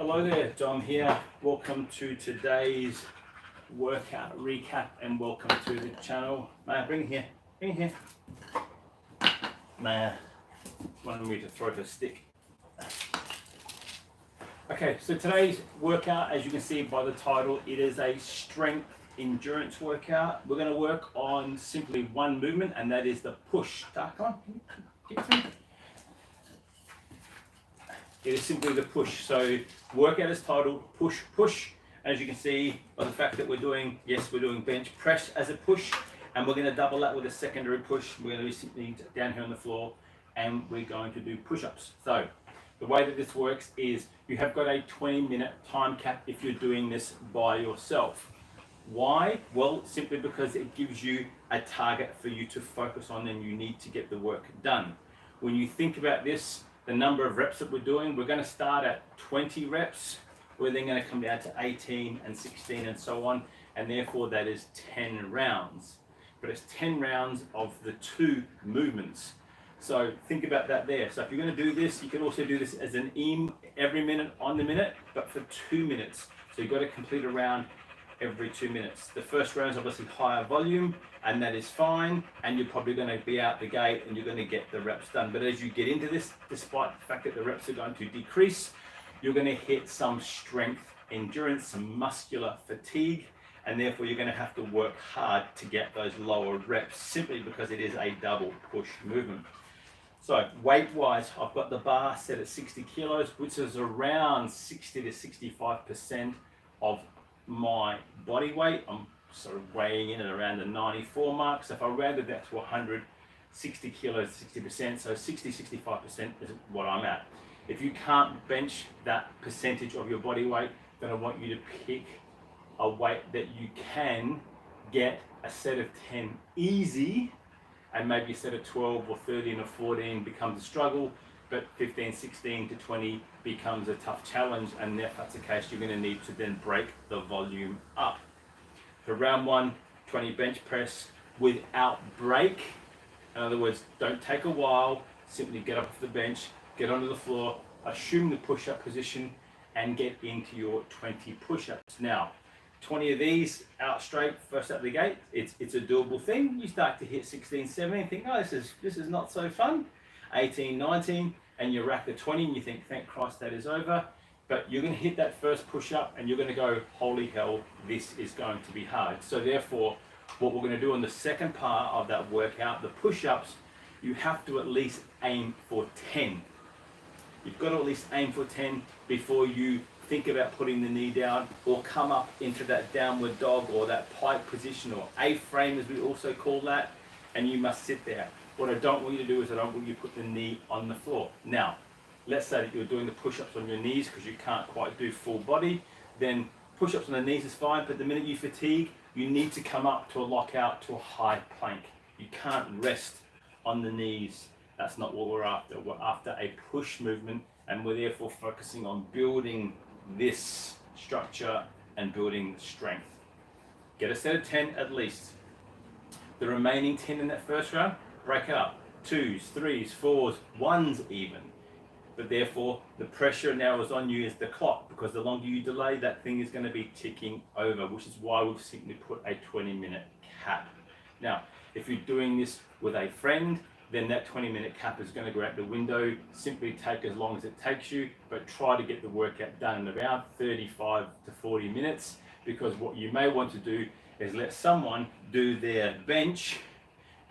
Hello there, Dom here. Welcome to today's workout recap and welcome to the channel. Maya, bring it here. Bring it here. Maya wanted me to throw her stick. Okay, so today's workout, as you can see by the title, it is a strength endurance workout. We're going to work on simply one movement, and that is the push. Come on, get through. It is simply the push. So workout is titled push, push. As you can see by the fact that we're doing bench press as a push, and we're going to double that with a secondary push. We're going to be sitting down here on the floor and we're going to do push-ups. So the way that this works is you have got a 20-minute time cap if you're doing this by yourself. Why? Well, simply because it gives you a target for you to focus on and you need to get the work done. When you think about this, the number of reps that we're doing, we're going to start at 20 reps. We're then going to come down to 18 and 16 and so on, and therefore that is 10 rounds. But it's 10 rounds of the two movements. So think about that there. So if you're going to do this, you can also do this as an EAM every minute on the minute, but for 2 minutes. So you've got to complete a round every 2 minutes. The first round is obviously higher volume, and that is fine, and you're probably going to be out the gate and you're going to get the reps done. But as you get into this, despite the fact that the reps are going to decrease, you're going to hit some strength endurance, some muscular fatigue, and therefore you're going to have to work hard to get those lower reps simply because it is a double push movement. So weight wise, I've got the bar set at 60 kilos, which is around 60 to 65% of my body weight. I'm sort of weighing in at around the 94 mark. So if I rounded that to 100, 60 kilos, 60%, so 60-65% is what I'm at. If you can't bench that percentage of your body weight, then I want you to pick a weight that you can get a set of 10 easy, and maybe a set of 12 or 13 or 14 becomes a struggle, but 15, 16 to 20 becomes a tough challenge, and if that's the case, you're going to need to then break the volume up. For round one, 20 bench press without break. In other words, don't take a while, simply get up off the bench, get onto the floor, assume the push-up position, and get into your 20 push-ups. Now, 20 of these out straight, first out of the gate, it's a doable thing. You start to hit 16, 17, think, oh, this is not so fun. 18, 19, and you rack the 20 and you think, thank Christ that is over. But you're going to hit that first push up and you're going to go, holy hell, this is going to be hard. So therefore, what we're going to do on the second part of that workout, the push-ups, you have to at least aim for 10. You've got to at least aim for 10 before you think about putting the knee down or come up into that downward dog or that pike position, or A-frame as we also call that, and you must sit there. What I don't want you to do is I don't want you to put the knee on the floor. Now, let's say that you're doing the push-ups on your knees because you can't quite do full body, then push-ups on the knees is fine, but the minute you fatigue, you need to come up to a lockout, to a high plank. You can't rest on the knees. That's not what we're after. We're after a push movement, and we're therefore focusing on building this structure and building strength. Get a set of 10 at least. The remaining 10 in that first round, break it up. 2s, 3s, 4s, 1s even. But therefore, the pressure now is on you as the clock, because the longer you delay, that thing is going to be ticking over, which is why we've simply put a 20-minute cap. Now, if you're doing this with a friend, then that 20-minute cap is going to go out the window. Simply take as long as it takes you, but try to get the workout done in around 35 to 40 minutes, because what you may want to do is let someone do their bench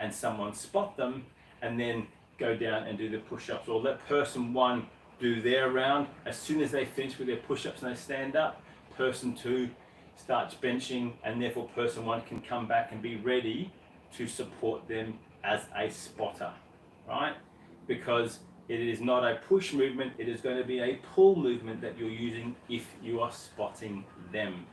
and someone spot them and then go down and do the push-ups, or let person one do their round. As soon as they finish with their push-ups and they stand up, person two starts benching, and therefore person one can come back and be ready to support them as a spotter, right? Because it is not a push movement, it is going to be a pull movement that you're using if you are spotting them.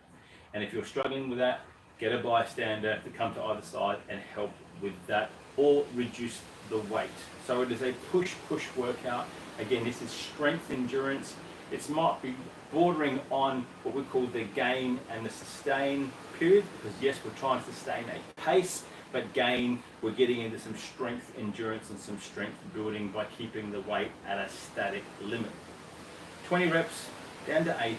And if you're struggling with that, get a bystander to come to either side and help with that, or reduce the weight. So it is a push-push workout. Again, this is strength endurance. It might be bordering on what we call the gain and the sustain period, because yes, we're trying to sustain a pace, but gain, we're getting into some strength endurance and some strength building by keeping the weight at a static limit. 20 reps down to 18,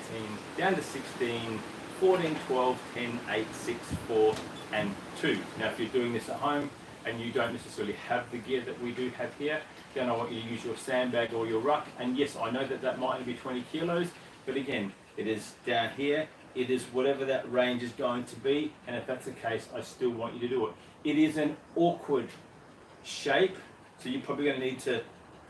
down to 16, 14, 12, 10, 8, 6, 4, and 2. Now, if you're doing this at home and you don't necessarily have the gear that we do have here, then I want you to use your sandbag or your ruck. And yes, I know that that might only be 20 kilos, but again, it is down here. It is whatever that range is going to be, and if that's the case, I still want you to do it. It is an awkward shape, so you're probably going to need to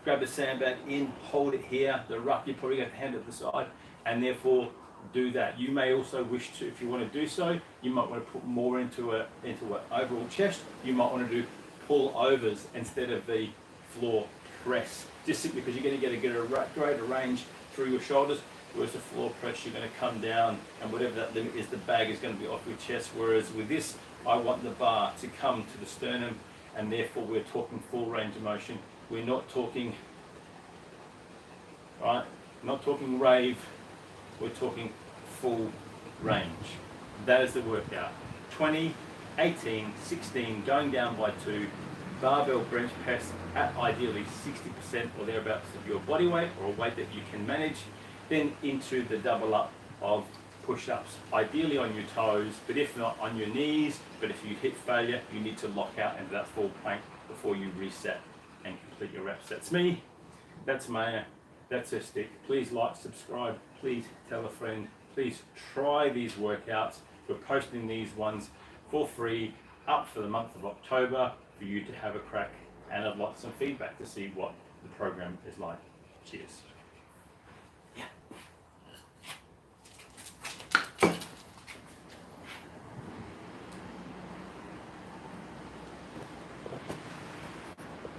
grab the sandbag in, hold it here. The ruck, you're probably going to hand it to the side, and therefore do that. You may also wish to, if you want to do so, you might want to put more into an overall chest. You might want to do pull overs instead of the floor press, just simply because you're going to get a greater range through your shoulders. Whereas the floor press, you're going to come down, and whatever that limit is, the bag is going to be off your chest. Whereas with this, I want the bar to come to the sternum, and therefore we're talking full range of motion. We're not talking, right? Not talking rave. We're talking full range. That is the workout. 20, 18, 16, going down by 2. Barbell bench press at ideally 60% or thereabouts of your body weight, or a weight that you can manage. Then into the double up of push-ups, ideally on your toes, but if not, on your knees. But if you hit failure, you need to lock out into that full plank before you reset and complete your reps. That's me, that's Maya, that's her stick. Please like, subscribe, please tell a friend, please try these workouts. We're posting these ones for free up for the month of October for you to have a crack, and I'd like some feedback to see what the program is like. Cheers.